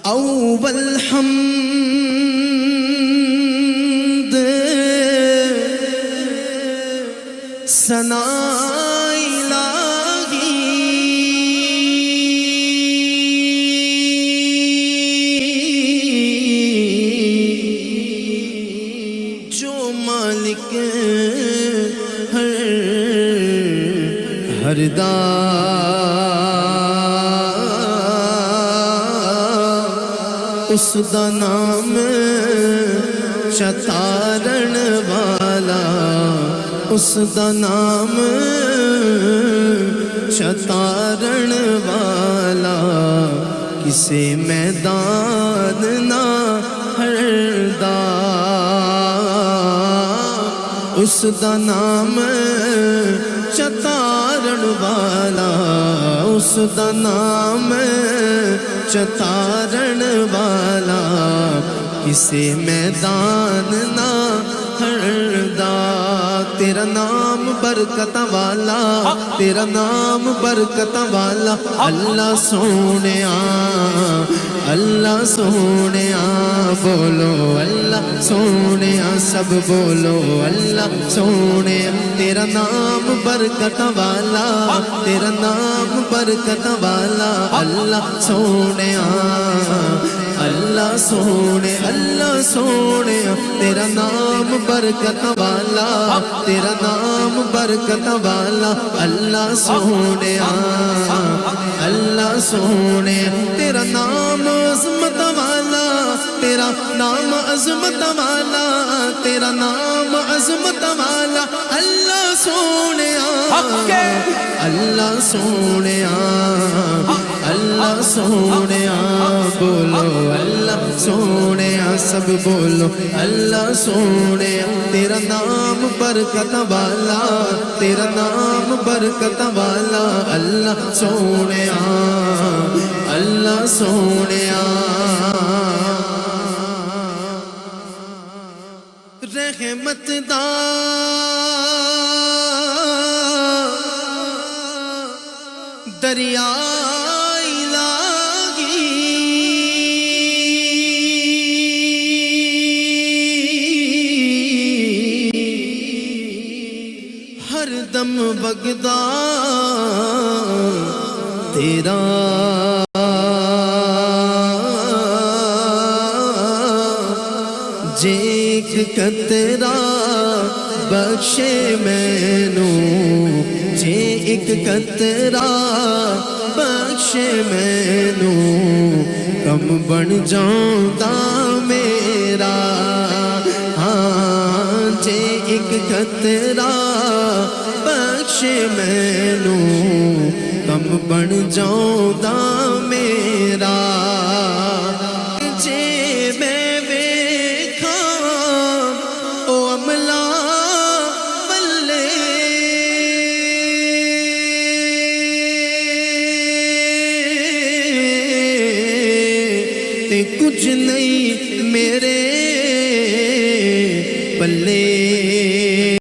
اول حمد ثنا الہی جو مالک ہر اس دا نام چتارن والا، اس دا نام چتارن والا، کسے میدان نہ ہردا، اس دا نام چتارن والا، اس دا نام چتارن والا، کسے میدان نہ ہردا۔ تیرا نام برکت والا، تیرا نام برکت والا، اللہ سونیا، اللہ سونیا، بولو اللہ سونیا، سب بولو اللہ سونیا۔ تیرا نام برکت والا، تیرا نام برکت والا، اللہ سونیا، اللہ سونے، اللہ سونے، تیرا نام برکت والا، تیرا نام برکت والا، اللہ سونے، اللہ سونے، تیرا نام عظمت والا، تیرا نام عظمت والا، تیرا نام عظمت والا، اللہ سونے، اللہ سونے، اللہ سونے، بولو اللہ سونے، سب بولو اللہ سونے۔ تیرا نام برکت والا، تیرا نام برکت والا، اللہ سونے، اللہ سونے۔ رحمت دا دریا ہر دم وگدا تیرا، جے ایک قطرہ بخشے مینوں، جے ایک قطرہ بخشے مینوں، کم بن جاؤندا میرا، ہاں جے ایک قطرہ بخشے مینوں، کم بن جاؤندا میرا۔ جے میں ویکھاں او عملہ بلے، تے کچھ نہیں میرے پلے،